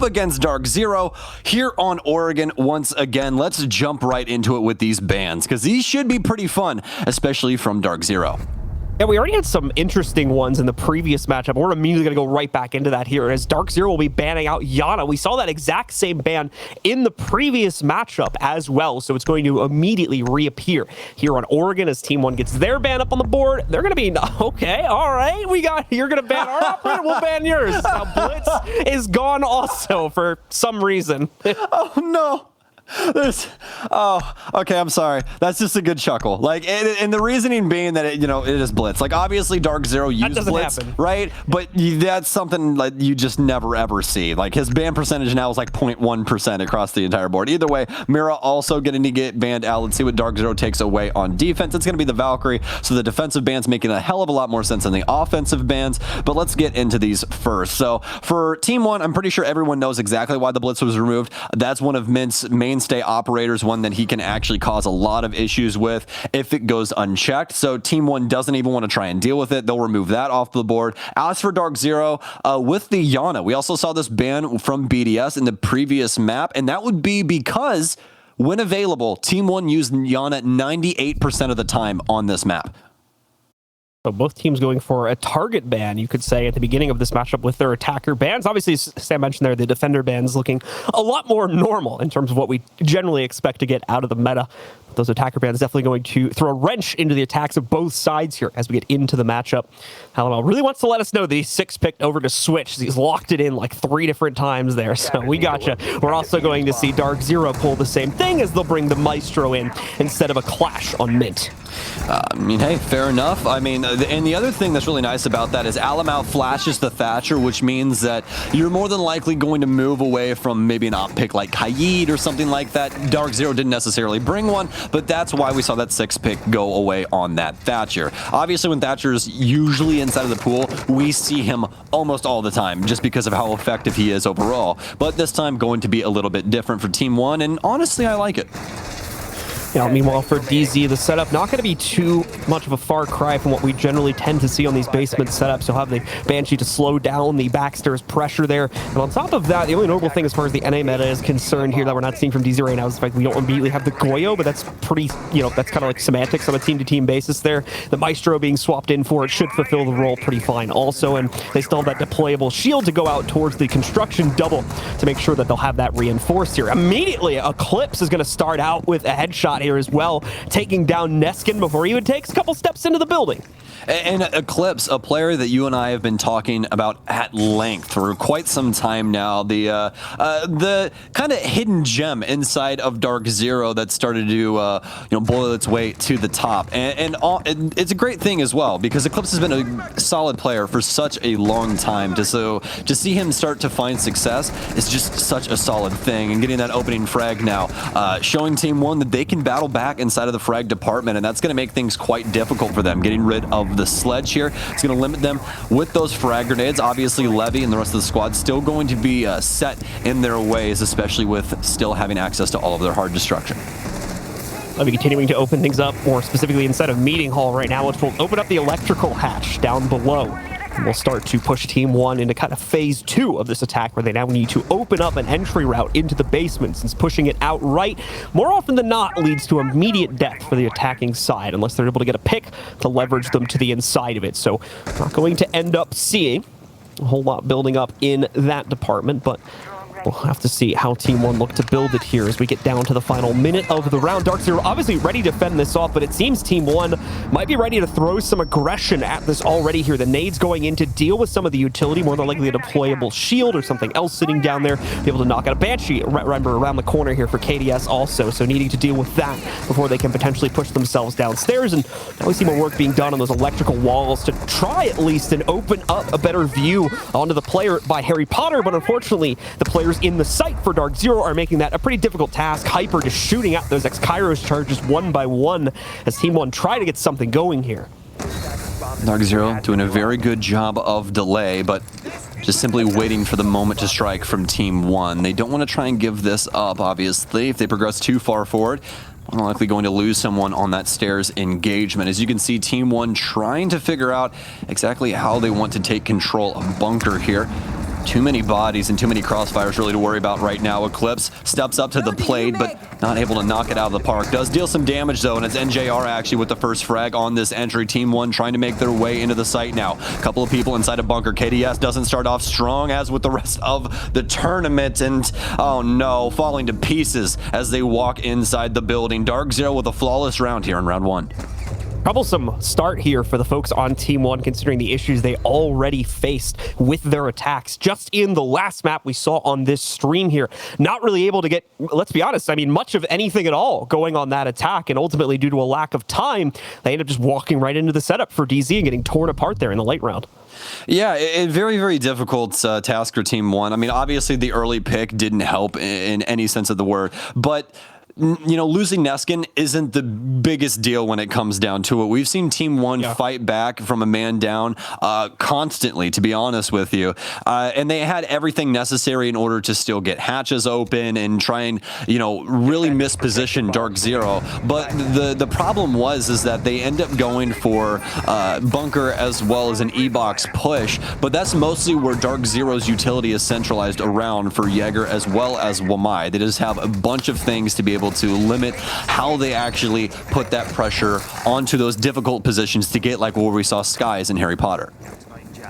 against DarkZero here on Oregon once again. Let's jump right into it with these bans, because these should be pretty fun, especially from DarkZero. Yeah, we already had some interesting ones in the previous matchup. We're immediately going to go right back into that here, as DarkZero will be banning out oNe. We saw that exact same ban in the previous matchup as well, so it's going to immediately reappear here on Oregon as Team 1 gets their ban up on the board. They're going to be, okay, all right, you're going to ban our operator, we'll ban yours. Now Blitz is gone also for some reason. Oh, no. Okay, I'm sorry. That's just a good chuckle. Like, and the reasoning being that it is Blitz. Like, obviously DarkZero used Blitz, right? But that's something like you just never ever see. Like, his ban percentage now is like 0.1% across the entire board. Either way, Mira also getting to get banned out. Let's see what DarkZero takes away on defense. It's going to be the Valkyrie, so the defensive ban's making a hell of a lot more sense than the offensive bans. But let's get into these first. So for Team 1, I'm pretty sure everyone knows exactly why the Blitz was removed. That's one of Mint's mainstay operators, one that he can actually cause a lot of issues with if it goes unchecked. So Team 1 doesn't even want to try and deal with it. They'll remove that off the board. As for DarkZero, with the oNe, we also saw this ban from BDS in the previous map, and that would be because when available, Team 1 used oNe 98% of the time on this map. So both teams going for a target ban, you could say, at the beginning of this matchup with their attacker bans. Obviously, as Sam mentioned there, the defender bans looking a lot more normal in terms of what we generally expect to get out of the meta. Those attacker bans definitely going to throw a wrench into the attacks of both sides here as we get into the matchup. Hallamel really wants to let us know that he's 6 picked over to Switch. He's locked it in like 3 different times there, so we gotcha. We're also going to see DarkZero pull the same thing, as they'll bring the Maestro in instead of a Clash on Mint. I mean, hey, fair enough. I mean, and the other thing that's really nice about that is Alamau flashes the Thatcher, which means that you're more than likely going to move away from maybe an op pick like Kaid or something like that. DarkZero didn't necessarily bring one, but that's why we saw that 6 pick go away on that Thatcher. Obviously, when Thatcher's usually inside of the pool, we see him almost all the time just because of how effective he is overall. But this time going to be a little bit different for Team 1, and honestly, I like it. Meanwhile, for DZ, the setup not going to be too much of a far cry from what we generally tend to see on these basement setups. You'll have the Banshee to slow down the backstairs pressure there. And on top of that, the only notable thing as far as the NA meta is concerned here that we're not seeing from DZ right now is the fact we don't immediately have the Goyo, but that's pretty, that's kind of like semantics on a team-to-team basis there. The Maestro being swapped in for it should fulfill the role pretty fine also, and they still have that deployable shield to go out towards the construction double to make sure that they'll have that reinforced here. Immediately, Eclipse is going to start out with a headshot here as well, taking down Neskin before he even takes a couple steps into the building. And Eclipse, a player that you and I have been talking about at length for quite some time now, the kind of hidden gem inside of DarkZero that started to boil its way to the top, and it's a great thing as well, because Eclipse has been a solid player for such a long time. To see him start to find success is just such a solid thing, and getting that opening frag now, showing Team 1 that they can battle back inside of the frag department, and that's going to make things quite difficult for them. Getting rid of the sledge here, it's going to limit them with those frag grenades. Obviously, Levy and the rest of the squad still going to be set in their ways, especially with still having access to all of their hard destruction. Levy continuing to open things up, more specifically inside of Meeting Hall right now, which will open up the electrical hatch down below. And we'll start to push Team 1 into kind of phase 2 of this attack, where they now need to open up an entry route into the basement, since pushing it outright more often than not leads to immediate death for the attacking side, unless they're able to get a pick to leverage them to the inside of it. So not going to end up seeing a whole lot building up in that department, but we'll have to see how Team 1 look to build it here as we get down to the final minute of the round. DarkZero obviously ready to fend this off, but it seems Team 1 might be ready to throw some aggression at this already here. The nades going in to deal with some of the utility, more than likely a deployable shield or something else sitting down there, be able to knock out a Banshee, remember, around the corner here for KDS also, so needing to deal with that before they can potentially push themselves downstairs. And now we see more work being done on those electrical walls to try at least and open up a better view onto the player by Harry Potter, but unfortunately the players in the site for DarkZero are making that a pretty difficult task. Hyper just shooting out those X-Kairos charges one by one as Team 1 try to get something going here. DarkZero doing a very good job of delay, but just simply waiting for the moment to strike from Team 1. They don't want to try and give this up, obviously. If they progress too far forward, more likely going to lose someone on that stairs engagement. As you can see, Team 1 trying to figure out exactly how they want to take control of Bunker here. Too many bodies and too many crossfires really to worry about right now. Eclipse steps up to the plate, but not able to knock it out of the park. Does deal some damage, though, and it's NJR actually with the first frag on this entry. Team 1 trying to make their way into the site now. A couple of people inside a bunker. KDS doesn't start off strong, as with the rest of the tournament, and oh no, falling to pieces as they walk inside the building. DarkZero with a flawless round here in round 1. Troublesome start here for the folks on Team 1, considering the issues they already faced with their attacks. Just in the last map we saw on this stream here, not really able to get, let's be honest, I mean, much of anything at all going on that attack, and ultimately, due to a lack of time, they end up just walking right into the setup for DZ and getting torn apart there in the late round. Yeah, very, very difficult task for Team 1. I mean, obviously, the early pick didn't help in any sense of the word, but you know, losing Neskin isn't the biggest deal when it comes down to it. We've seen Team 1 fight back from a man down constantly, to be honest with you. And they had everything necessary in order to still get hatches open and try and, you know, really misposition DarkZero. But the problem is that they end up going for bunker as well as an E-box push. But that's mostly where DarkZero's utility is centralized around for Jaeger as well as Wamai. They just have a bunch of things to be able to limit how they actually put that pressure onto those difficult positions to get like where we saw Skies in Harry Potter.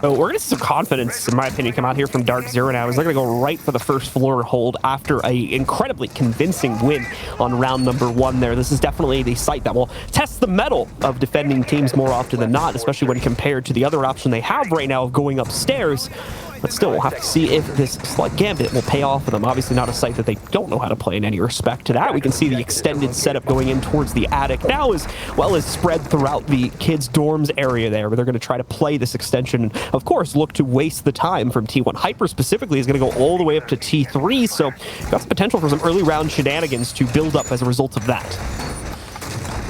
So we're going to see some confidence, in my opinion, come out here from DarkZero now, as they're going to go right for the first floor hold after a incredibly convincing win on round number 1 there. This is definitely the site that will test the mettle of defending teams more often than not, especially when compared to the other option they have right now of going upstairs. But still, we'll have to see if this Slug Gambit will pay off for them. Obviously not a site that they don't know how to play in any respect to that. We can see the extended setup going in towards the attic now, as well as spread throughout the kids' dorms area there, where they're going to try to play this extension and, of course, look to waste the time from T1. Hyper specifically is going to go all the way up to T3, so got some potential for some early round shenanigans to build up as a result of that.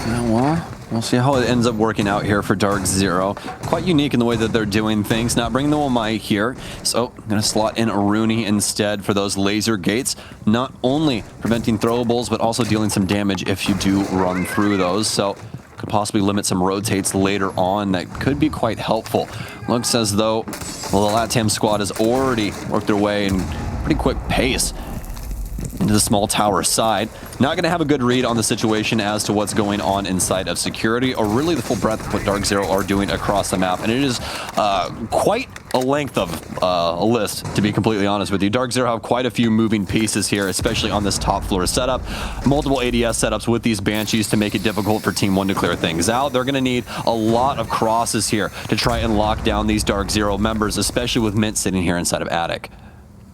Well, we'll see how it ends up working out here for DarkZero. Quite unique in the way that they're doing things. Not bringing the Wamai here, so I'm going to slot in oNe instead for those laser gates. Not only preventing throwables, but also dealing some damage if you do run through those. So could possibly limit some rotates later on. That could be quite helpful. Looks as though, well, the LATAM squad has already worked their way in pretty quick pace into the small tower side. Not going to have a good read on the situation as to what's going on inside of security, or really the full breadth of what DarkZero are doing across the map. And it is quite a length of a list, to be completely honest with you. DarkZero have quite a few moving pieces here, especially on this top floor setup. Multiple ADS setups with these Banshees to make it difficult for Team 1 to clear things out. They're going to need a lot of crosses here to try and lock down these DarkZero members, especially with Mint sitting here inside of attic.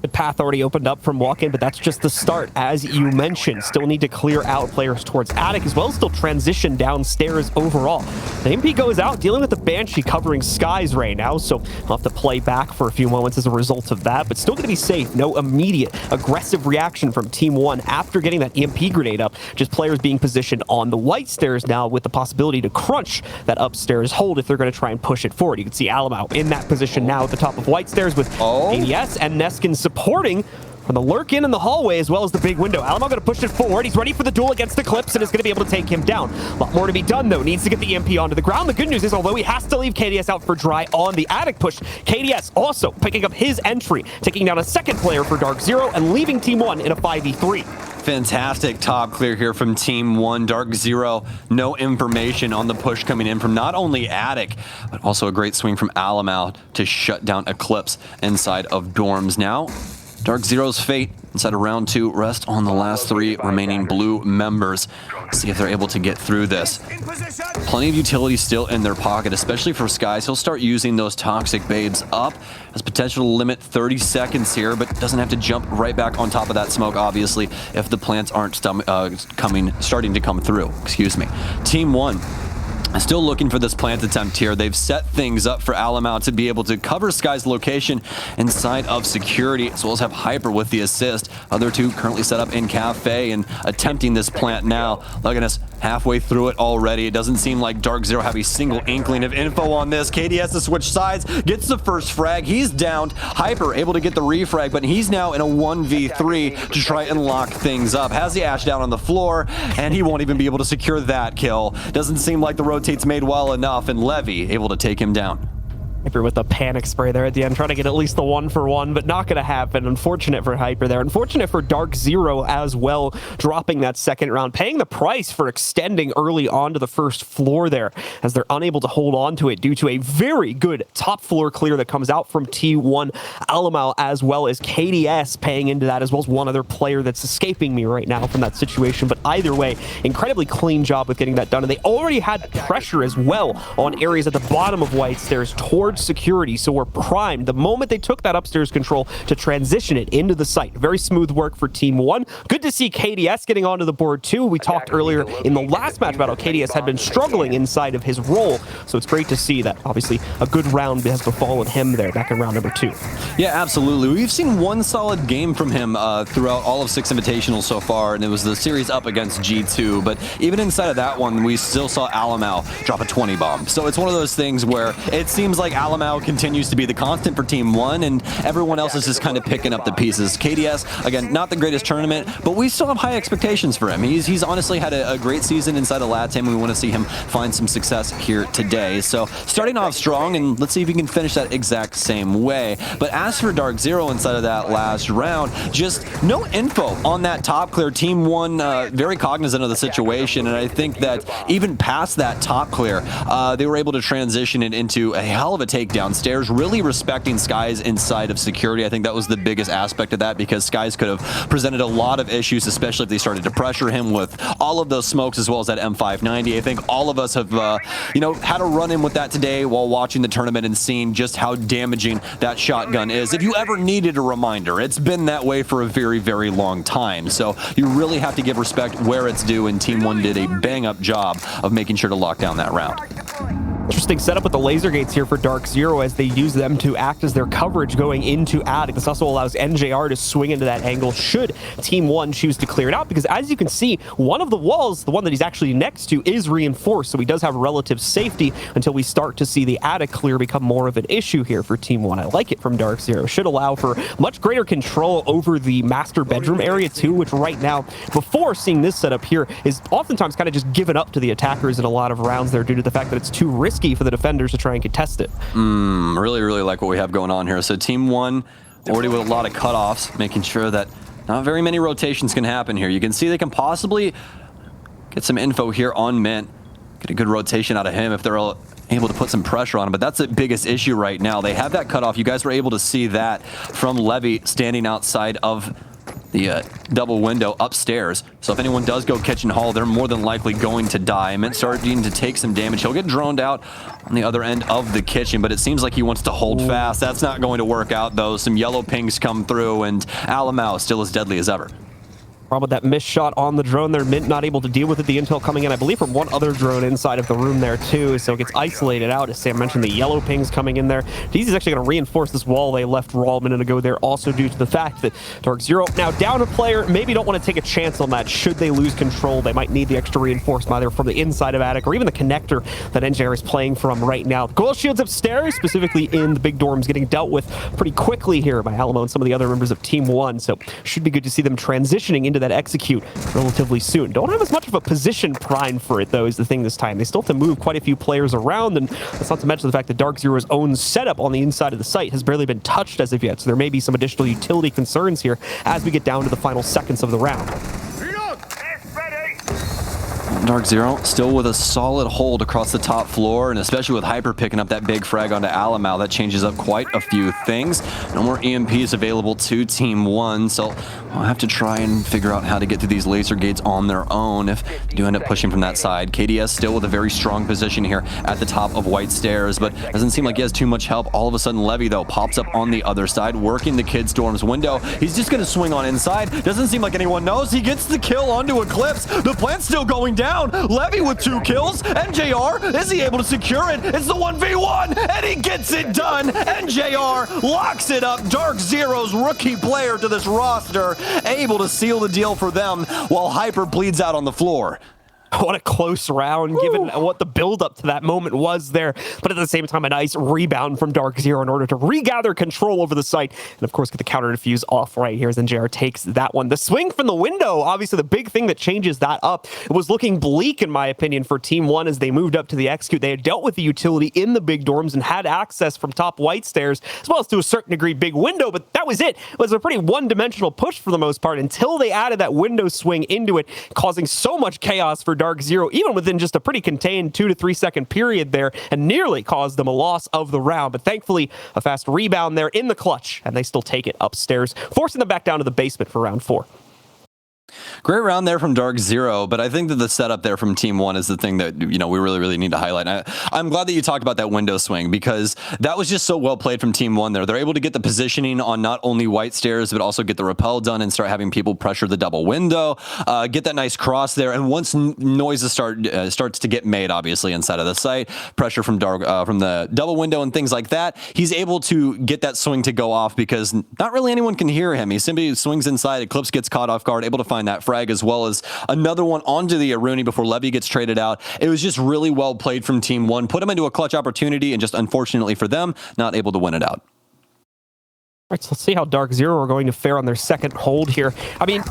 The path already opened up from walk-in, but that's just the start, as you mentioned. Still need to clear out players towards attic, as well as still transition downstairs overall. The MP goes out, dealing with the Banshee covering Skies right now, so I'll have to play back for a few moments as a result of that, but still going to be safe. No immediate aggressive reaction from Team 1 after getting that EMP grenade up. Just players being positioned on the white stairs now with the possibility to crunch that upstairs hold if they're going to try and push it forward. You can see Alamau in that position now at the top of white stairs with ADS and Neskin supporting from the lurk-in in the hallway as well as the big window. Alamo going to push it forward. He's ready for the duel against Eclipse and is going to be able to take him down. A lot more to be done, though. Needs to get the EMP onto the ground. The good news is, although he has to leave KDS out for dry on the attic push, KDS also picking up his entry, taking down a second player for DarkZero and leaving Team 1 in a 5v3. Fantastic top clear here from Team 1. DarkZero, no information on the push coming in from not only attic, but also a great swing from Alamau to shut down Eclipse inside of dorms. Now, DarkZero's fate inside of round 2 rests on the last 3 remaining blue members. See if they're able to get through this. Plenty of utility still in their pocket, especially for Skies. He'll start using those toxic babes up. Has potential to limit 30 seconds here, but doesn't have to jump right back on top of that smoke, obviously, if the plants aren't starting to come through. Excuse me. Team 1. Still looking for this plant attempt here. They've set things up for Alamau to be able to cover Sky's location inside of security, as well as have Hyper with the assist. Other two currently set up in Cafe and attempting this plant now. Look at us, halfway through it already. It doesn't seem like DarkZero have a single inkling of info on this. KD has to switch sides, gets the first frag. He's downed. Hyper able to get the refrag, but he's now in a 1v3 to try and lock things up. Has the Ash down on the floor, and he won't even be able to secure that kill. Doesn't seem like the rotate's made well enough, and Levy able to take him down. Hyper with the panic spray there at the end, trying to get at least the 1-for-1, but not going to happen. Unfortunate for Hyper there. Unfortunate for DarkZero as well, dropping that second round, paying the price for extending early onto the first floor there, as they're unable to hold on to it due to a very good top floor clear that comes out from T1 Alamau, as well as KDS paying into that, as well as one other player that's escaping me right now from that situation. But either way, incredibly clean job with getting that done. And they already had pressure as well on areas at the bottom of White Stairs towards security, so we're primed the moment they took that upstairs control to transition it into the site. Very smooth work for Team 1. Good to see KDS getting onto the board too. We talked earlier in the last match about how KDS had been struggling inside of his role, so it's great to see that obviously a good round has befallen him there back in round number 2. Yeah, absolutely. We've seen one solid game from him throughout all of Six Invitational so far, and it was the series up against G2, but even inside of that one, we still saw Alamau drop a 20 bomb. So it's one of those things where it seems like Alamau continues to be the constant for Team 1, and everyone else is just kind of picking up the pieces. KDS, again, not the greatest tournament, but we still have high expectations for him. He's honestly had a great season inside of LATAM, and we want to see him find some success here today. So starting off strong, and let's see if he can finish that exact same way. But as for DarkZero inside of that last round, just no info on that top clear. Team 1 very cognizant of the situation, and I think that even past that top clear, they were able to transition it into a hell of a take downstairs, really respecting Skies inside of security. I think that was the biggest aspect of that, because Skies could have presented a lot of issues, especially if they started to pressure him with all of those smokes as well as that M590. I think all of us have, you know, had a run-in with that today while watching the tournament and seeing just how damaging that shotgun is. If you ever needed a reminder, it's been that way for a very, very long time. So you really have to give respect where it's due, and Team 1 did a bang-up job of making sure to lock down that round. Interesting setup with the laser gates here for DarkZero, as they use them to act as their coverage going into attic. This also allows NJR to swing into that angle should Team 1 choose to clear it out, because as you can see, one of the walls, the one that he's actually next to, is reinforced, so he does have relative safety until we start to see the attic clear become more of an issue here for Team 1. I like it from DarkZero. Should allow for much greater control over the master bedroom area too, which right now, before seeing this setup here, is oftentimes kind of just given up to the attackers in a lot of rounds there due to the fact that it's too risky for the defenders to try and contest it. Really, really like what we have going on here. So Team 1 already with a lot of cutoffs, making sure that not very many rotations can happen here. You can see they can possibly get some info here on Mint, get a good rotation out of him if they're able to put some pressure on him, but that's the biggest issue right now. They have that cutoff. You guys were able to see that from Levy standing outside of the double window upstairs. So if anyone does go kitchen hall, they're more than likely going to die. Mint starting to take some damage. He'll get droned out on the other end of the kitchen, but it seems like he wants to hold fast. That's not going to work out, though. Some yellow pings come through, and Alamau still as deadly as ever. Problem with that missed shot on the drone there. Mint not able to deal with it. The intel coming in, I believe, from one other drone inside of the room there too, so it gets isolated out. As Sam mentioned, the yellow pings coming in there. DZ is actually going to reinforce this wall they left raw a minute ago there, also due to the fact that DarkZero now down a player, maybe don't want to take a chance on that. Should they lose control, they might need the extra reinforcement either from the inside of attic or even the connector that NJR is playing from right now. Coil shields upstairs, specifically in the big dorms, getting dealt with pretty quickly here by Alamo and some of the other members of Team 1, so should be good to see them transitioning into that execute relatively soon. Don't have as much of a position prime for it, though, is the thing this time. They still have to move quite a few players around, and that's not to mention the fact that DarkZero's own setup on the inside of the site has barely been touched as of yet, so there may be some additional utility concerns here as we get down to the final seconds of the round. DarkZero still with a solid hold across the top floor, and especially with Hyper picking up that big frag onto Alamau, that changes up quite a few things. No more EMPs available to Team 1, so we'll have to try and figure out how to get through these laser gates on their own if they do end up pushing from that side. KDS still with a very strong position here at the top of White Stairs, but doesn't seem like he has too much help. All of a sudden, Levy, though, pops up on the other side, working the Kid Storm's window. He's just going to swing on inside. Doesn't seem like anyone knows. He gets the kill onto Eclipse. The plant's still going down. Levy with 2 kills. NJR, is he able to secure it? It's the 1v1, and he gets it done. NJR locks it up. DarkZero's rookie player to this roster, able to seal the deal for them while Hyper bleeds out on the floor. What a close round, given what the build-up to that moment was there. But at the same time, a nice rebound from DarkZero in order to regather control over the site. And of course, get the counter defuse off right here as NJR takes that one. The swing from the window, obviously the big thing that changes that up. It was looking bleak, in my opinion, for Team 1 as they moved up to the execute. They had dealt with the utility in the big dorms and had access from top white stairs, as well as to a certain degree big window, but that was it. It was a pretty one-dimensional push for the most part until they added that window swing into it, causing so much chaos for DarkZero, even within just a pretty contained 2 to 3 second period there, and nearly caused them a loss of the round. But thankfully, a fast rebound there in the clutch, and they still take it upstairs, forcing them back down to the basement for round 4. Great round there from DarkZero, but I think that the setup there from Team 1 is the thing that, we really need to highlight. I'm glad that you talked about that window swing, because that was just so well played from Team 1 there. They're able to get the positioning on not only white stairs, but also get the rappel done and start having people pressure the double window, get that nice cross there. And once noises starts to get made, obviously, inside of the site, pressure from the double window and things like that, he's able to get that swing to go off because not really anyone can hear him. He simply swings inside, Eclipse gets caught off guard, able to find that frag, as well as another one onto the oNe before Levy gets traded out. It was just really well played from Team 1, put them into a clutch opportunity, and just unfortunately for them, not able to win it out. All right, so let's see how DarkZero are going to fare on their second hold here. I mean,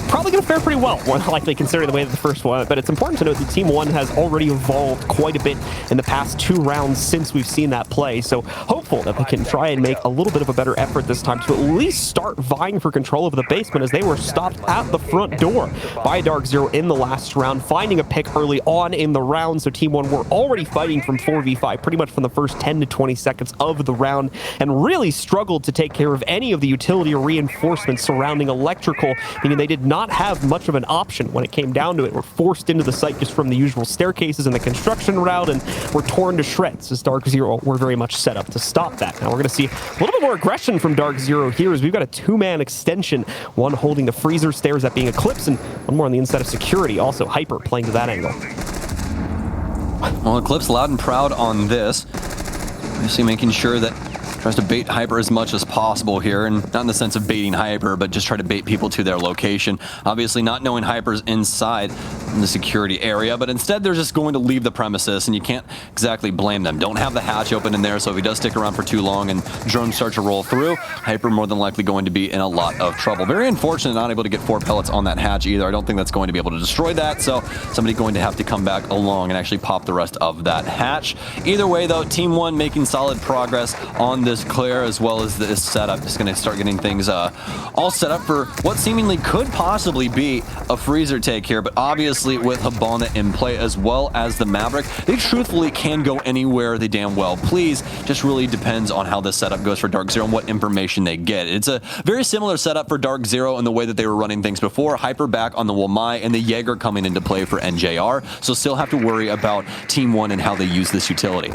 probably going to fare pretty well, more likely considering the way that the first one, but it's important to note that Team 1 has already evolved quite a bit in the past 2 rounds since we've seen that play, so hopeful that they can try and make a little bit of a better effort this time to at least start vying for control of the basement, as they were stopped at the front door by DarkZero in the last round, finding a pick early on in the round, so Team 1 were already fighting from 4v5 pretty much from the first 10 to 20 seconds of the round, and really struggled to take care of any of the utility or reinforcements surrounding electrical, meaning they did not have much of an option when it came down to it. Were forced into the site just from the usual staircases and the construction route, and were torn to shreds as DarkZero were very much set up to stop that. Now we're going to see a little bit more aggression from DarkZero here, as we've got a 2-man extension, one holding the freezer stairs, that being Eclipse, and one more on the inside of security, also Hyper playing to that angle. Well, Eclipse loud and proud on this, obviously making sure that tries to bait Hyper as much as possible here, and not in the sense of baiting Hyper, but just try to bait people to their location. Obviously not knowing Hyper's inside in the security area, but instead they're just going to leave the premises, and you can't exactly blame them. Don't have the hatch open in there, so if he does stick around for too long and drones start to roll through, Hyper more than likely going to be in a lot of trouble. Very unfortunate not able to get 4 pellets on that hatch either. I don't think that's going to be able to destroy that, so somebody going to have to come back along and actually pop the rest of that hatch. Either way though, Team 1 making solid progress on this clear, as well as this setup. Just going to start getting things all set up for what seemingly could possibly be a freezer take here, but obviously with Hibana in play as well as the Maverick, they truthfully can go anywhere they damn well please. Just really depends on how this setup goes for DarkZero and what information they get. It's a very similar setup for DarkZero in the way that they were running things before. Hyper back on the Wamai and the Jaeger coming into play for NJR, so still have to worry about Team 1 and how they use this utility.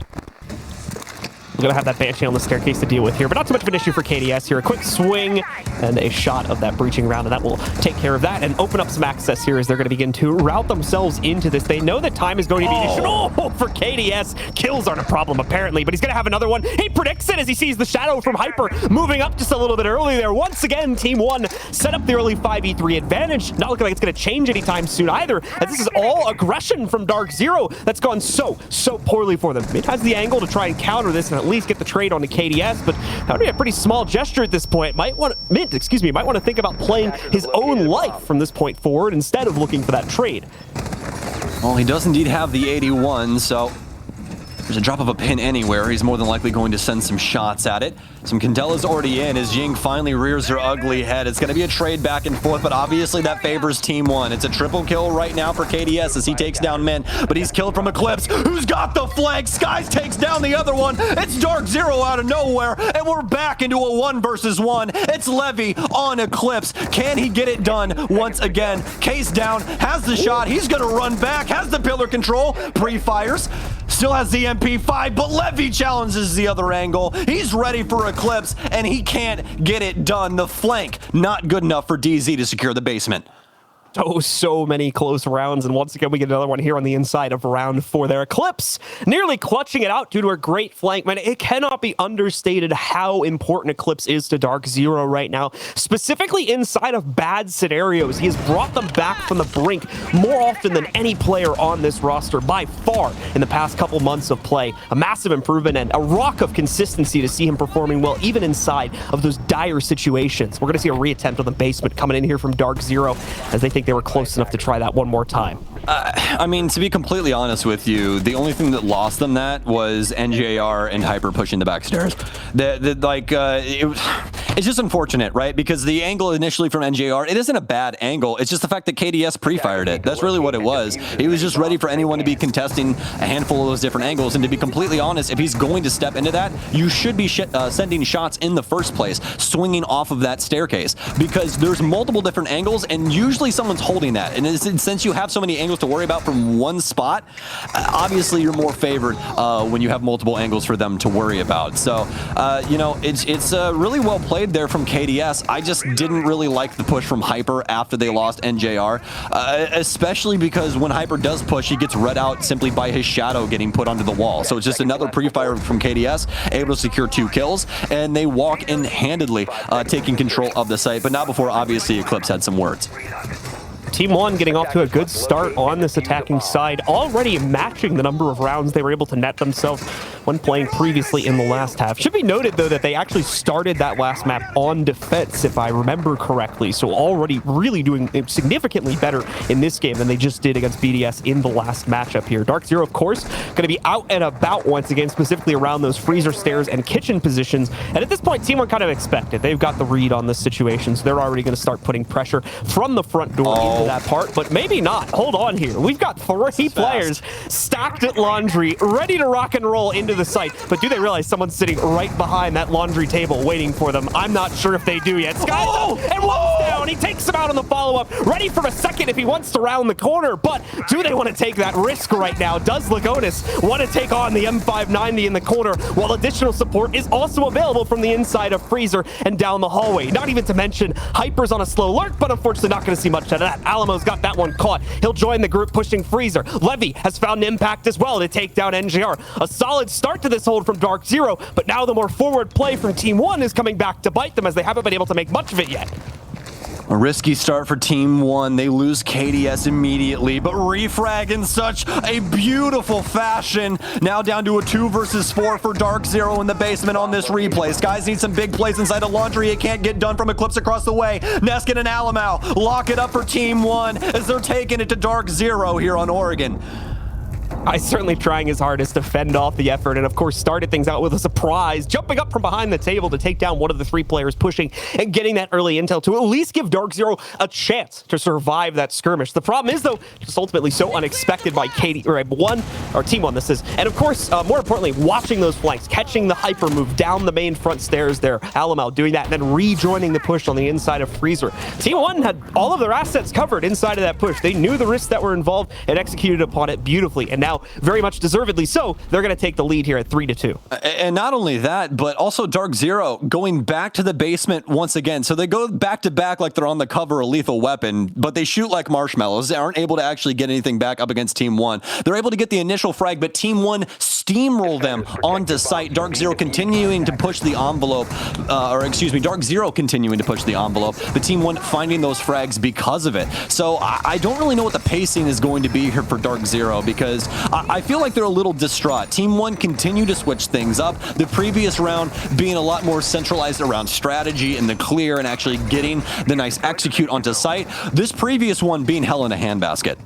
We're going to have that Banshee on the staircase to deal with here, but not too much of an issue for KDS here. A quick swing and a shot of that breaching round, and that will take care of that and open up some access here as they're going to begin to route themselves into this. They know that time is going to be an issue. Oh, for KDS. Kills aren't a problem, apparently, but he's going to have another one. He predicts it as he sees the shadow from Hyper moving up just a little bit early there. Once again, Team 1 set up the early 5v3 advantage. Not looking like it's going to change anytime soon either, as this is all aggression from DarkZero that's gone so poorly for them. Mid has the angle to try and counter this and at least get the trade on the KDS, but that would be a pretty small gesture at this point. Mint might want to think about playing his own life from this point forward instead of looking for that trade. Well, he does indeed have the 81, so there's a drop of a pin anywhere. He's more than likely going to send some shots at it. Some Candela's already in as Ying finally rears her ugly head. It's going to be a trade back and forth, but obviously that favors Team 1. It's a triple kill right now for KDS as he takes down men, but he's killed from Eclipse, who's got the flank. Skies takes down the other one. It's DarkZero out of nowhere, and we're back into a 1 versus 1. It's Levy on Eclipse. Can he get it done once again? Case down, has the shot. He's going to run back, has the pillar control, pre-fires, still has the MP5, but Levy challenges the other angle. He's ready for Eclipse, and he can't get it done. The flank, not good enough for DZ to secure the basement. So many close rounds, and once again we get another one here on the inside of round 4 there. Eclipse nearly clutching it out due to a great flank. Man, it cannot be understated how important Eclipse is to DarkZero right now, specifically inside of bad scenarios. He has brought them back from the brink more often than any player on this roster by far in the past couple months of play. A massive improvement and a rock of consistency to see him performing well even inside of those dire situations. We're going to see a reattempt on the basement coming in here from DarkZero as they think they were close enough to try that one more time. I mean, to be completely honest with you, the only thing that lost them that was NJR and Hyper pushing the back stairs. It's just unfortunate, right? Because the angle initially from NJR, it isn't a bad angle. It's just the fact that KDS pre-fired it. That's really what it was. He was just ready for anyone to be contesting a handful of those different angles. And to be completely honest, if he's going to step into that, you should be sending shots in the first place, swinging off of that staircase, because there's multiple different angles, and usually someone's holding that. And since you have so many angles to worry about from one spot, obviously you're more favored when you have multiple angles for them to worry about. So, you know, it's really well played there from KDS. I just didn't really like the push from Hyper after they lost NJR, especially because when Hyper does push, he gets read out simply by his shadow getting put onto the wall. So it's just another pre-fire from KDS, able to secure 2 kills, and they walk in handedly, taking control of the site, but not before obviously Eclipse had some words. Team One getting off to a good start on this attacking side, already matching the number of rounds they were able to net themselves when playing previously in the last half. Should be noted, though, that they actually started that last map on defense, if I remember correctly, so already really doing significantly better in this game than they just did against BDS in the last matchup here. DarkZero, of course, going to be out and about once again, specifically around those freezer stairs and kitchen positions, and at this point, Team One kind of expected. They've got the read on this situation, so they're already going to start putting pressure from the front door into that part, but maybe not. Hold on here. We've got 3 players stacked at laundry, ready to rock and roll into the site, but do they realize someone's sitting right behind that laundry table waiting for them? I'm not sure if they do yet. Sky's up, and one's down. He takes him out on the follow-up, ready for a second if he wants to round the corner, but do they want to take that risk right now? Does Lagonis want to take on the M590 in the corner, while additional support is also available from the inside of Freezer and down the hallway? Not even to mention Hyper's on a slow lurk, but unfortunately not going to see much out of that. Alamo's got that one caught. He'll join the group pushing Freezer. Levy has found an impact as well to take down NJR. A solid start to this hold from DarkZero, but now the more forward play from Team One is coming back to bite them as they haven't been able to make much of it yet. A risky start for Team One. They lose KDS immediately, but refrag in such a beautiful fashion. Now down to a 2 versus 4 for DarkZero in the basement on this replay. Guys need some big plays inside of laundry. It can't get done from Eclipse across the way. Neskin and Alamo lock it up for Team One as they're taking it to DarkZero here on Oregon. Certainly trying his hardest to fend off the effort, and of course started things out with a surprise, jumping up from behind the table to take down one of the 3 players pushing and getting that early intel to at least give DarkZero a chance to survive that skirmish. The problem is, though, just ultimately so unexpected by Team One, this is, and of course, more importantly, watching those flanks, catching the Hyper move down the main front stairs there. Alamo doing that and then rejoining the push on the inside of Freezer. Team One had all of their assets covered inside of that push. They knew the risks that were involved and executed upon it beautifully, and now, very much deservedly so, they're going to take the lead here at 3-2. And not only that, but also DarkZero going back to the basement once again. So they go back to back like they're on the cover of Lethal Weapon, but they shoot like marshmallows. They aren't able to actually get anything back up against Team One. They're able to get the initial frag, but Team One steamroll them onto site. DarkZero continuing to push the envelope, DarkZero continuing to push the envelope, but Team One finding those frags because of it. So I don't really know what the pacing is going to be here for DarkZero, because I feel like they're a little distraught. Team One continue to switch things up. The previous round being a lot more centralized around strategy and the clear and actually getting the nice execute onto site. This previous one being hell in a handbasket.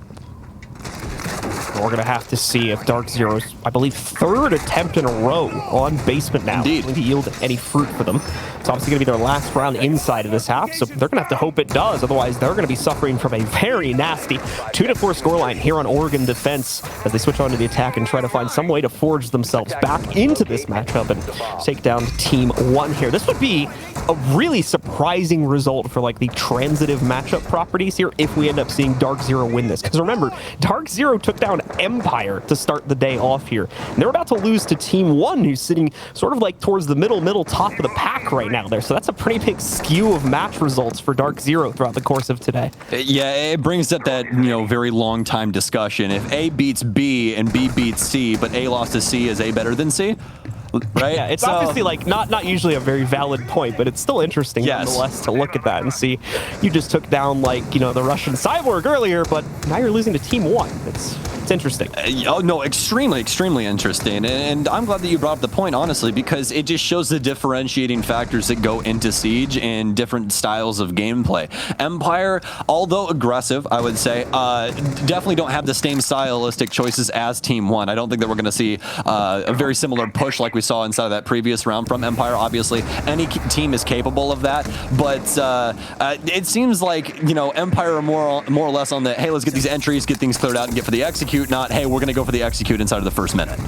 We're going to have to see if DarkZero's, I believe, 3rd attempt in a row on basement now is going to yield any fruit for them. It's obviously going to be their last round inside of this half, so they're going to have to hope it does. Otherwise, they're going to be suffering from a very nasty 2-4 scoreline here on Oregon defense as they switch on to the attack and try to find some way to forge themselves back into this matchup and take down Team One here. This would be a really surprising result for like the transitive matchup properties here if we end up seeing DarkZero win this. Because remember, DarkZero took down Empire to start the day off here. And they're about to lose to Team 1, who's sitting sort of like towards the middle top of the pack right now there. So that's a pretty big skew of match results for DarkZero throughout the course of today. Yeah, it brings up that, very long time discussion. If A beats B and B beats C, but A lost to C, is A better than C? Right? Yeah, it's obviously like not usually a very valid point, but it's still interesting nonetheless to look at that and see you just took down the Russian Cyborg earlier, but now you're losing to Team 1. It's interesting. Oh no, extremely interesting, and I'm glad that you brought up the point, honestly, because it just shows the differentiating factors that go into Siege and different styles of gameplay. Empire, although aggressive, I would say, definitely don't have the same stylistic choices as Team 1. I don't think that we're going to see a very similar push like we saw inside of that previous round from Empire. Obviously, any team is capable of that, but it seems like Empire are more or less on the hey, let's get these entries, get things cleared out, and get for the execute. Not hey, we're going to go for the execute inside of the first minute.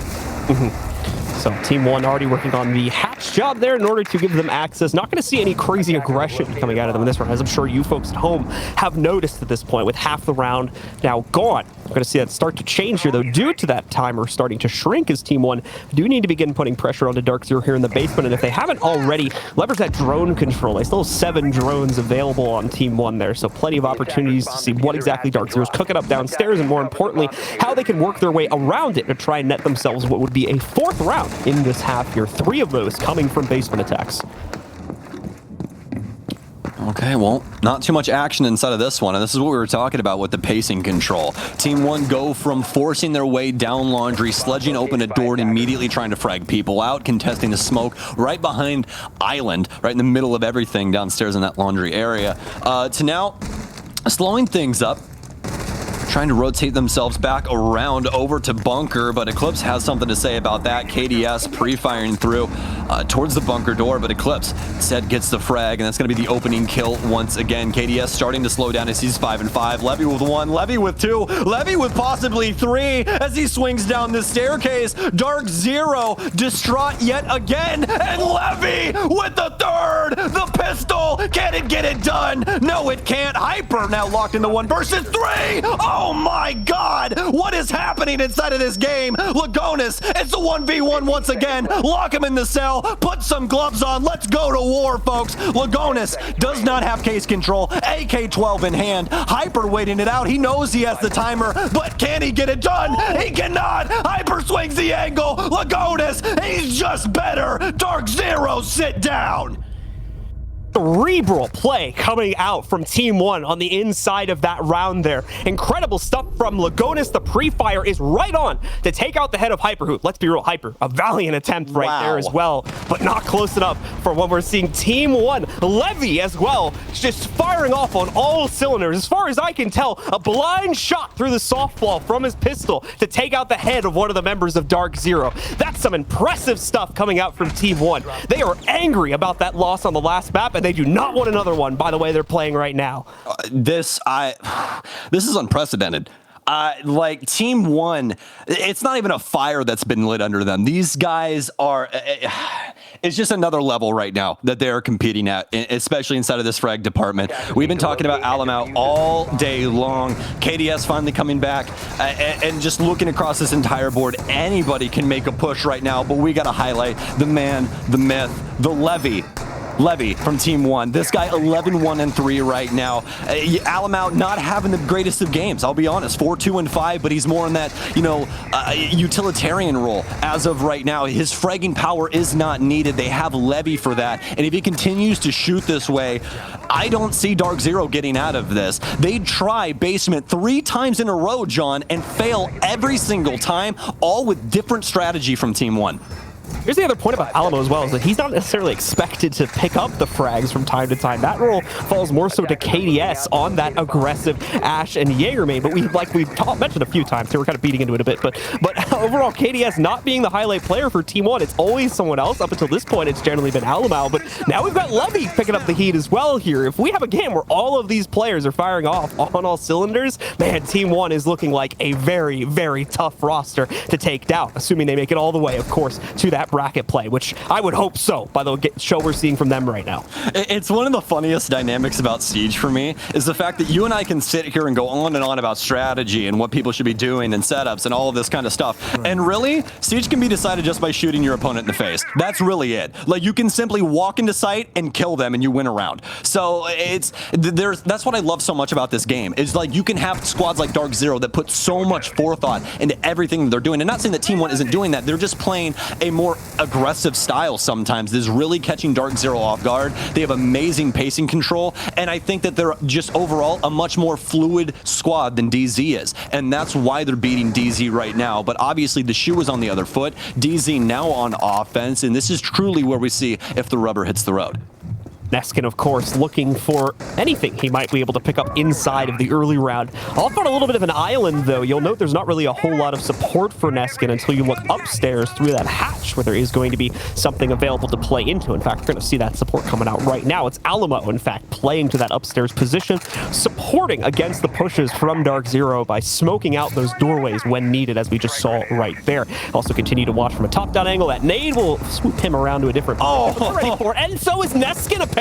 So Team 1 already working on the hatch job there in order to give them access. Not going to see any crazy aggression coming out of them in this round, as I'm sure you folks at home have noticed at this point with half the round now gone. I'm going to see that start to change here, though, due to that timer starting to shrink as Team 1 do need to begin putting pressure onto DarkZero here in the basement. And if they haven't already, leverage that drone control. They still have 7 drones available on Team 1 there, so plenty of opportunities to see what exactly DarkZero is cooking up downstairs, and more importantly, how they can work their way around it to try and net themselves what would be a 4th round in this half here. 3 of those coming from basement attacks. Okay, well, not too much action inside of this one, and this is what we were talking about with the pacing control. Team 1 go from forcing their way down laundry, sledging open a door, and immediately trying to frag people out, contesting the smoke right behind Island, right in the middle of everything downstairs in that laundry area, to now slowing things up, trying to rotate themselves back around over to bunker, but Eclipse has something to say about that. KDS pre-firing through towards the bunker door, but Eclipse instead gets the frag, and that's going to be the opening kill once again. KDS starting to slow down as he's 5 and 5. Levy with 1, Levy with 2, Levy with possibly 3 as he swings down the staircase. DarkZero distraught yet again, and Levy with the 3rd. The pistol, can it get it done? No, it can't. Hyper now locked into 1 versus 3. Oh my God! What is happening inside of this game? Lagonis, it's a 1v1 once again. Lock him in the cell. Put some gloves on. Let's go to war, folks. Lagonis does not have case control. AK-12 in hand. Hyper waiting it out. He knows he has the timer, but can he get it done? He cannot. Hyper swings the angle. Lagonis, he's just better. DarkZero, sit down. Cerebral play coming out from Team 1 on the inside of that round there. Incredible stuff from Lagonis. The pre-fire is right on to take out the head of Hyper, who, let's be real, Hyper, a valiant attempt right there as well, but not close enough for what we're seeing. Team 1, Levy as well, just firing off on all cylinders. As far as I can tell, a blind shot through the softball from his pistol to take out the head of one of the members of DarkZero. That's some impressive stuff coming out from Team 1. They are angry about that loss on the last map, and they do not want another one, by the way they're playing right now. This is unprecedented. Like Team 1, it's not even a fire that's been lit under them. These guys are, it's just another level right now that they're competing at, especially inside of this frag department. We've been talking about Alamau all day long. KDS finally coming back, and just looking across this entire board, anybody can make a push right now, but we got to highlight the man, the myth, the Levy from Team 1. This guy 11-1-3 right now. Alamau not having the greatest of games, I'll be honest. 4-2-5, but he's more in that, utilitarian role as of right now. His fragging power is not needed. They have Levy for that. And if he continues to shoot this way, I don't see DarkZero getting out of this. They try basement 3 times in a row, John, and fail every single time, all with different strategy from Team 1. Here's the other point about Alamo as well, is that he's not necessarily expected to pick up the frags from time to time. That role falls more so to KDS on that aggressive Ash and Jaeger main. But we've mentioned a few times here, we're kind of beating into it a bit, but overall, KDS not being the highlight player for Team One. It's always someone else. Up until this point, it's generally been Alamau, but now we've got Levy picking up the heat as well here. If we have a game where all of these players are firing off on all cylinders, man, Team One is looking like a very, very tough roster to take down, assuming they make it all the way, of course, to that bracket play, which I would hope so, by the show we're seeing from them right now. It's one of the funniest dynamics about Siege for me, is the fact that you and I can sit here and go on and on about strategy and what people should be doing and setups and all of this kind of stuff. Right. And really, Siege can be decided just by shooting your opponent in the face. That's really it. Like, you can simply walk into sight and kill them and you win a round. So that's what I love so much about this game, is like you can have squads like DarkZero that put so much forethought into everything that they're doing. And not saying that Team One isn't doing that, they're just playing a more aggressive style sometimes that is really catching DarkZero off guard. They have amazing pacing control, and I think that they're just overall a much more fluid squad than DZ is. And that's why they're beating DZ right now. But obviously the shoe is on the other foot. DZ now on offense, and this is truly where we see if the rubber hits the road. Neskin, of course, looking for anything he might be able to pick up inside of the early round. Off on a little bit of an island, though. You'll note there's not really a whole lot of support for Neskin until you look upstairs through that hatch, where there is going to be something available to play into. In fact, you're going to see that support coming out right now. It's Alamo, in fact, playing to that upstairs position, supporting against the pushes from DarkZero by smoking out those doorways when needed, as we just saw right there. Also continue to watch from a top-down angle. That nade will swoop him around to a different ready for it. And so is Neskin, apparently.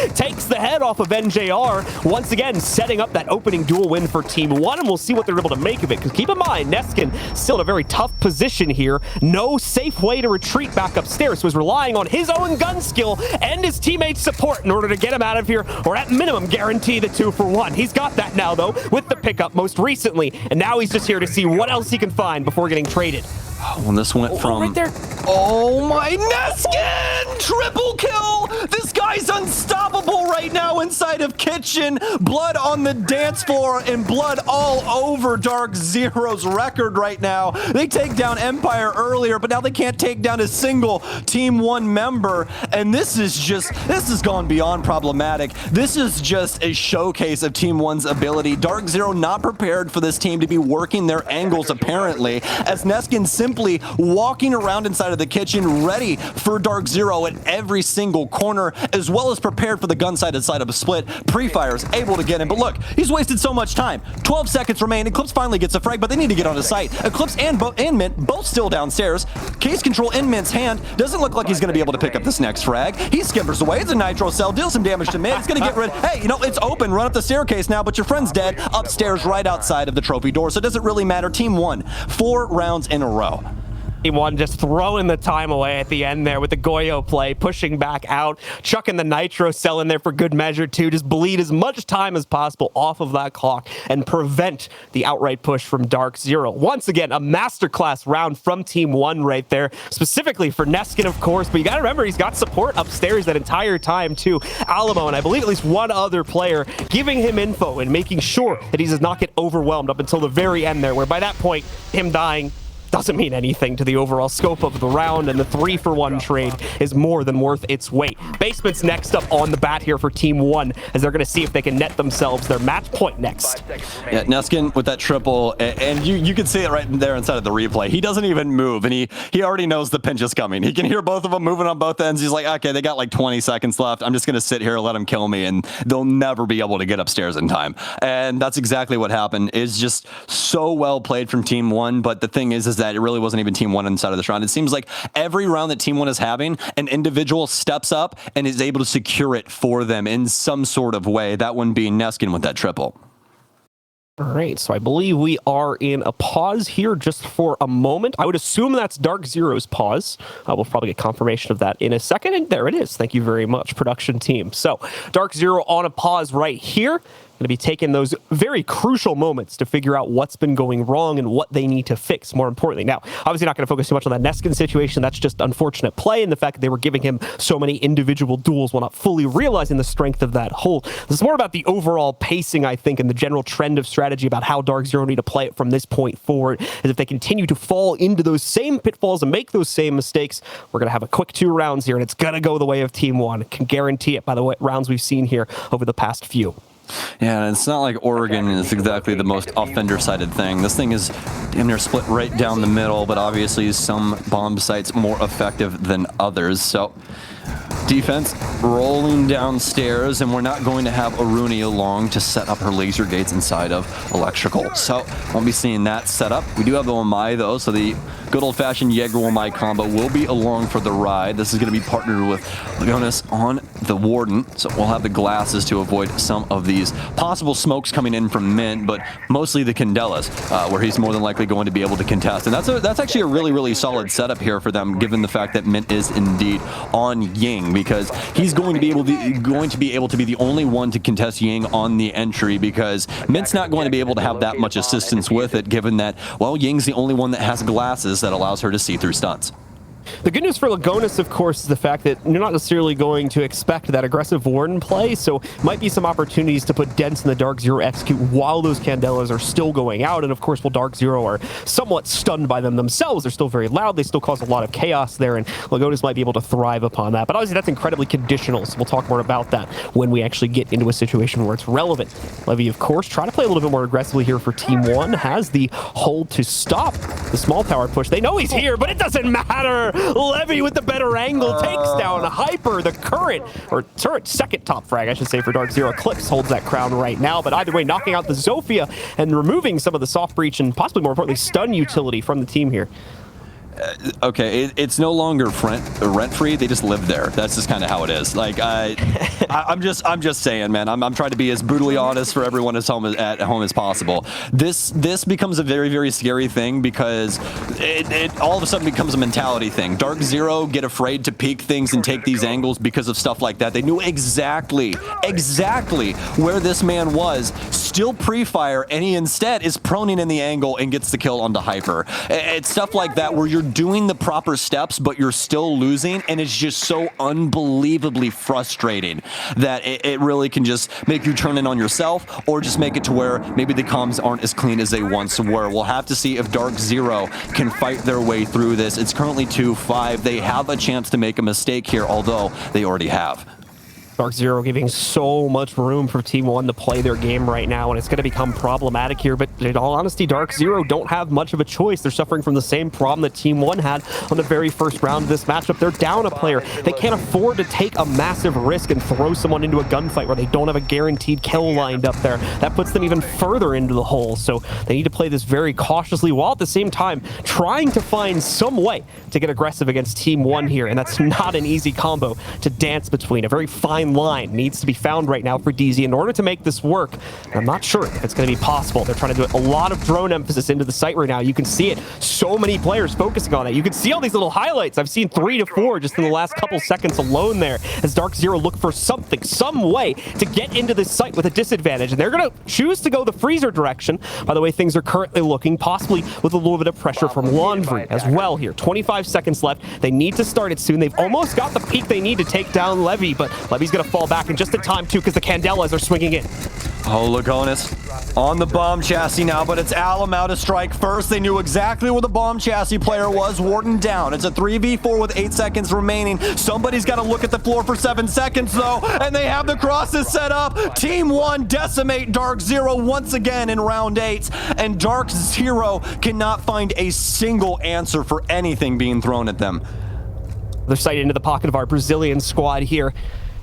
Takes the head off of NJR, once again setting up that opening duel win for Team One, and we'll see what they're able to make of it, because keep in mind, Neskin still in a very tough position here. No safe way to retreat back upstairs, so he's relying on his own gun skill and his teammates' support in order to get him out of here, or at minimum guarantee the 2-for-1. He's got that now, though, with the pickup most recently, and now he's just here to see what else he can find before getting traded. When this went from... right there. Oh my, Neskin! Triple kill! This guy's unstoppable right now inside of Kitchen. Blood on the dance floor and blood all over DarkZero's record right now. They take down Empire earlier, but now they can't take down a single Team One member. And this has gone beyond problematic. This is just a showcase of Team One's ability. DarkZero not prepared for this team to be working their angles, apparently, as Neskin simply walking around inside of the kitchen, ready for DarkZero at every single corner, as well as prepared for the gun-sided side of a split. Pre-fires able to get him, but look, he's wasted so much time. 12 seconds remain. Eclipse finally gets a frag, but they need to get on his site. Eclipse and Mint both still downstairs. Case control in Mint's hand. Doesn't look like he's going to be able to pick up this next frag. He skippers away. It's a nitro cell. Deals some damage to Mint. It's going to get rid. Hey, you know, it's open. Run up the staircase now, but your friend's dead upstairs right outside of the trophy door, so it doesn't really matter. Team One, 4 rounds in a row. Team One just throwing the time away at the end there with the Goyo play, pushing back out, chucking the nitro cell in there for good measure too. Just bleed as much time as possible off of that clock and prevent the outright push from DarkZero. Once again, a masterclass round from Team One right there, specifically for Neskin, of course, but you gotta remember, he's got support upstairs that entire time too. Alamo, and I believe at least one other player, giving him info and making sure that he does not get overwhelmed up until the very end there, where by that point, him dying doesn't mean anything to the overall scope of the round, and the 3-for-1 trade is more than worth its weight. Basement's next up on the bat here for Team One, as they're going to see if they can net themselves their match point next. Yeah, Neskin with that triple, and you can see it right there inside of the replay. He doesn't even move, and he already knows the pinch is coming. He can hear both of them moving on both ends. He's like, okay, they got like 20 seconds left. I'm just going to sit here and let them kill me, and they'll never be able to get upstairs in time. And that's exactly what happened. It's just so well played from Team One, but the thing is that it really wasn't even Team One inside of this round. It seems like every round that Team One is having, an individual steps up and is able to secure it for them in some sort of way. That one being Neskin with that triple. All right, so I believe we are in a pause here just for a moment. I would assume that's DarkZero's pause. We'll probably get confirmation of that in a second, and there it is. Thank you very much, production team. So DarkZero on a pause right here. Going to be taking those very crucial moments to figure out what's been going wrong and what they need to fix, more importantly. Now, obviously not going to focus too much on that Neskin situation. That's just unfortunate play, and the fact that they were giving him so many individual duels while not fully realizing the strength of that hold. This is more about the overall pacing, I think, and the general trend of strategy about how DarkZero need to play it from this point forward. As if they continue to fall into those same pitfalls and make those same mistakes, we're going to have a quick 2 rounds here, and it's going to go the way of Team One. I can guarantee it by the way, rounds we've seen here over the past few. Yeah, and it's not like Oregon is exactly the most offender-sided thing. This thing is damn near split right down the middle, but obviously some bomb sites more effective than others. So defense rolling downstairs, and we're not going to have oNe along to set up her laser gates inside of electrical. So won't be seeing that set up. We do have the oNe though, so the good old-fashioned Jaeger oNe combo will be along for the ride. This is going to be partnered with Leonis on the Warden, so we'll have the glasses to avoid some of these possible smokes coming in from Mint, but mostly the Candelas, where he's more than likely going to be able to contest. And that's actually a really, really solid setup here for them, given the fact that Mint is indeed on Ying, because he's going to be able to be the only one to contest Ying on the entry, because Mint's not going to be able to have that much assistance with it, given that, well, Ying's the only one that has glasses that allows her to see through stunts. The good news for Leonis, of course, is the fact that you're not necessarily going to expect that aggressive Warden play, so might be some opportunities to put dents in the DarkZero execute while those Candelas are still going out. And of course, while DarkZero are somewhat stunned by them themselves, they're still very loud, they still cause a lot of chaos there, and Leonis might be able to thrive upon that. But obviously, that's incredibly conditional, so we'll talk more about that when we actually get into a situation where it's relevant. Levy, of course, trying to play a little bit more aggressively here for Team 1, has the hold to stop the small tower push. They know he's here, but it doesn't matter! Levy with the better angle takes down Hyper, the turret second top frag, I should say, for DarkZero. Eclipse holds that crown right now, but either way, knocking out the Zofia and removing some of the soft breach and possibly more importantly, stun utility from the team here. Okay, it's no longer rent-free. They just live there. That's just kind of how it is. Like, I'm just saying, man. I'm trying to be as brutally honest for everyone at home as possible. This becomes a very, very scary thing, because it all of a sudden becomes a mentality thing. DarkZero get afraid to peek things and take these angles because of stuff like that. They knew exactly where this man was. Still pre-fire, and he instead is proning in the angle and gets the kill onto Hyper. It's stuff like that where you're doing the proper steps, but you're still losing, and it's just so unbelievably frustrating that it really can just make you turn in on yourself, or just make it to where maybe the comms aren't as clean as they once were. We'll have to see if DarkZero can fight their way through this. It's currently 2-5. They have a chance to make a mistake here, although they already have. DarkZero giving so much room for Team 1 to play their game right now, and it's going to become problematic here. But in all honesty, DarkZero don't have much of a choice. They're suffering from the same problem that Team 1 had on the very first round of this matchup. They're down a player. They can't afford to take a massive risk and throw someone into a gunfight where they don't have a guaranteed kill lined up there. That puts them even further into the hole. So they need to play this very cautiously, while at the same time trying to find some way to get aggressive against Team 1 here. And that's not an easy combo to dance between. A very fine line needs to be found right now for DZ in order to make this work. And I'm not sure if it's going to be possible. They're trying to do a lot of drone emphasis into the site right now. You can see it. So many players focusing on it. You can see all these little highlights. I've seen 3 to 4 just in the last couple seconds alone there, as DarkZero look for something, some way to get into this site with a disadvantage. And they're going to choose to go the freezer direction. By the way, things are currently looking, possibly with a little bit of pressure from Laundry as well here. 25 seconds left. They need to start it soon. They've almost got the peak they need to take down Levy, but Levy's going to fall back in just in time too, because the Candelas are swinging in. Oh, Leonis on the bomb chassis now, but it's Alum out to strike first. They knew exactly where the bomb chassis player was. Warden down. It's a 3v4 with 8 seconds remaining. Somebody's got to look at the floor for 7 seconds though, and they have the crosses set up. Team 1 decimate DarkZero once again in round 8, and DarkZero cannot find a single answer for anything being thrown at them. They're sighted into the pocket of our Brazilian squad here.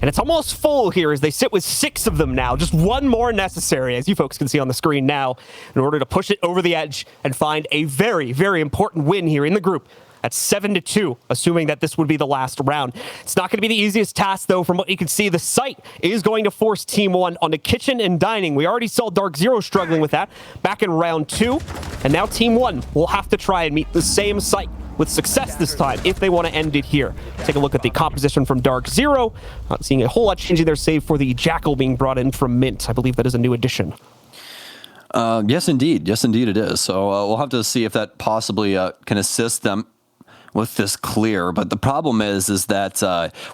And it's almost full here as they sit with 6 of them now. Just one more necessary, as you folks can see on the screen now, in order to push it over the edge and find a very, very important win here in the group. At 7-2, assuming that this would be the last round. It's not going to be the easiest task, though. From what you can see, the site is going to force Team 1 onto kitchen and dining. We already saw DarkZero struggling with that back in round 2. And now Team 1 will have to try and meet the same site with success this time if they want to end it here. Take a look at the composition from DarkZero. Not seeing a whole lot changing there, save for the Jackal being brought in from Mint. I believe that is a new addition. Yes, indeed. Yes, indeed it is. So we'll have to see if that possibly can assist them with this clear, but the problem is that,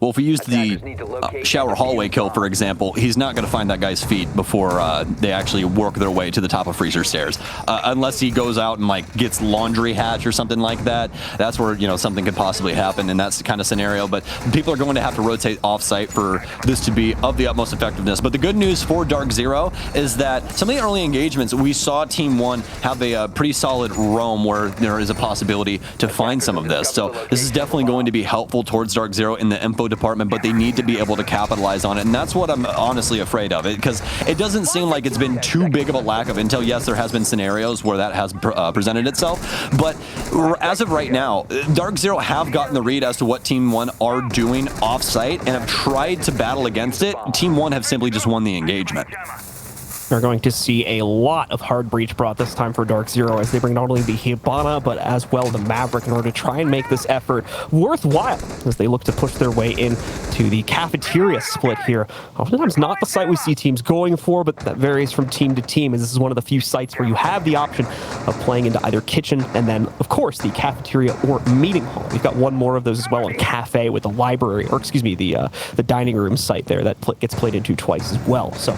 well, if we use the shower hallway kill, for example, he's not going to find that guy's feet before they actually work their way to the top of freezer stairs. Unless he goes out and, like, gets laundry hatch or something like that. That's where, you know, something could possibly happen in that kind of scenario, but people are going to have to rotate off-site for this to be of the utmost effectiveness. But the good news for DarkZero is that some of the early engagements, we saw Team 1 have a pretty solid roam where there is a possibility to find some of this. So this is definitely going to be helpful towards DarkZero in the info department, but they need to be able to capitalize on it, and that's what I'm honestly afraid of, because it doesn't seem like it's been too big of a lack of intel. Yes, there has been scenarios where that has presented itself, but as of right now, DarkZero have gotten the read as to what Team 1 are doing off-site and have tried to battle against it. Team 1 have simply just won the engagement. We're going to see a lot of hard breach brought this time for DarkZero as they bring not only the Hibana, but as well the Maverick in order to try and make this effort worthwhile as they look to push their way into the cafeteria split here. Oftentimes not the site we see teams going for, but that varies from team to team, as this is one of the few sites where you have the option of playing into either kitchen and then, of course, the cafeteria or meeting hall. We've got one more of those as well in cafe with the library, or excuse me, the dining room site there that gets played into twice as well. So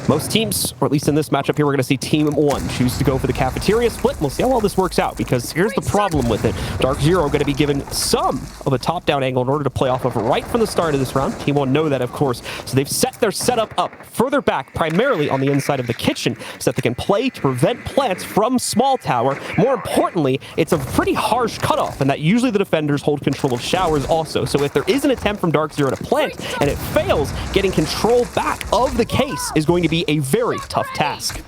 most teams, or at least in this matchup here, we're going to see Team 1 choose to go for the cafeteria split. We'll see how all this works out, because here's the problem with it. DarkZero going to be given some of a top-down angle in order to play off of right from the start of this round. Team 1 know that, of course, so they've set their setup up further back, primarily on the inside of the kitchen, so that they can play to prevent plants from small tower. More importantly, it's a pretty harsh cutoff, and that usually the defenders hold control of showers also. So if there is an attempt from DarkZero to plant, and it fails, getting control back of the case is going to be a very tough task.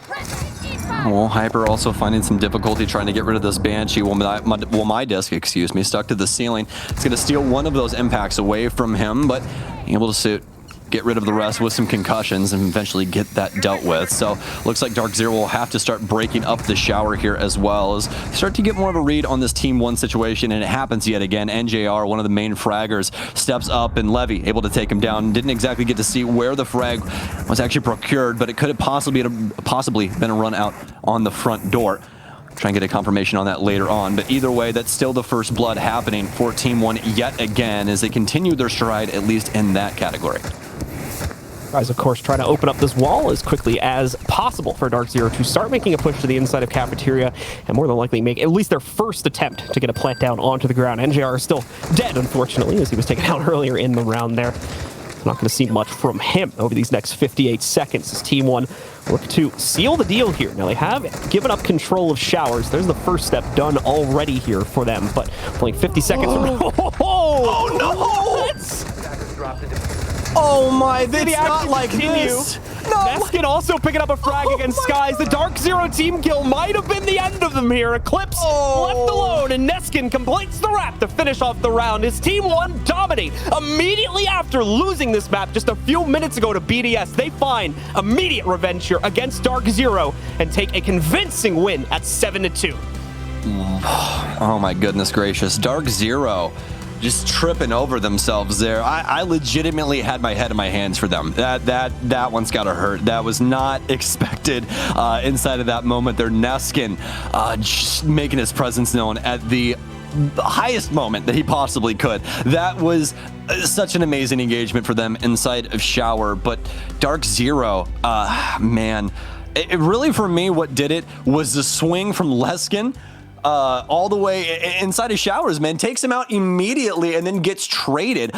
Well, Hyper also finding some difficulty trying to get rid of this Banshee. Well, my disc, excuse me, stuck to the ceiling. It's going to steal one of those impacts away from him, but able to get rid of the rest with some concussions and eventually get that dealt with. So looks like DarkZero will have to start breaking up the shower here as well, as start to get more of a read on this Team 1 situation, and it happens yet again. NJR, one of the main fraggers, steps up, and Levy able to take him down. Didn't exactly get to see where the frag was actually procured, but it could have possibly been a run out on the front door. Try and get a confirmation on that later on, but either way, that's still the first blood happening for Team 1 yet again as they continue their stride, at least in that category. Guys, of course, trying to open up this wall as quickly as possible for DarkZero to start making a push to the inside of cafeteria and more than likely make at least their first attempt to get a plant down onto the ground. NJR is still dead, unfortunately, as he was taken out earlier in the round there. Not going to see much from him over these next 58 seconds as Team 1 look to seal the deal here. Now, they have given up control of showers. There's the first step done already here for them, but only 50 seconds. Oh no! Oh my, it's not like this. No. Neskin also picking up a frag against Skies. The DarkZero team kill might have been the end of them here. Eclipse left alone, and Neskin completes the wrap to finish off the round. His Team 1 dominate immediately after losing this map just a few minutes ago to BDS. They find immediate revenge here against DarkZero and take a convincing win at 7-2. Oh my goodness gracious. DarkZero just tripping over themselves there. I legitimately had my head in my hands for them. That one's gotta hurt. That was not expected inside of that moment there. Neskin just making his presence known at the highest moment that he possibly could. That was such an amazing engagement for them inside of shower, but DarkZero, man, it really, for me, what did it was the swing from Leskin all the way inside of showers, man. Takes him out immediately and then gets traded.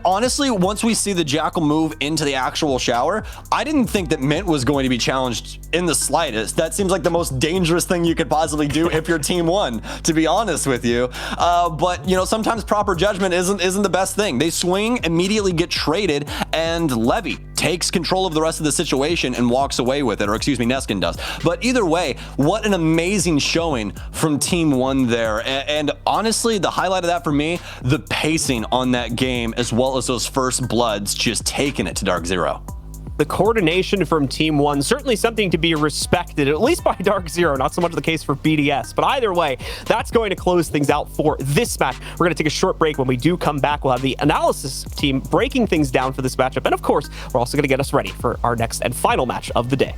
Honestly, once we see the Jackal move into the actual shower, I didn't think that Mint was going to be challenged in the slightest. That seems like the most dangerous thing you could possibly do if you're Team 1, to be honest with you. But, you know, sometimes proper judgment isn't the best thing. They swing, immediately get traded, and Levy takes control of the rest of the situation and walks away with it, or excuse me, Neskin does. But either way, what an amazing showing from Team 1 there. And honestly, the highlight of that for me, the pacing on that game, as well as those first bloods just taking it to DarkZero. The coordination from Team 1, certainly something to be respected, at least by DarkZero, not so much the case for BDS. But either way, that's going to close things out for this match. We're going to take a short break. When we do come back, we'll have the analysis team breaking things down for this matchup. And of course, we're also going to get us ready for our next and final match of the day.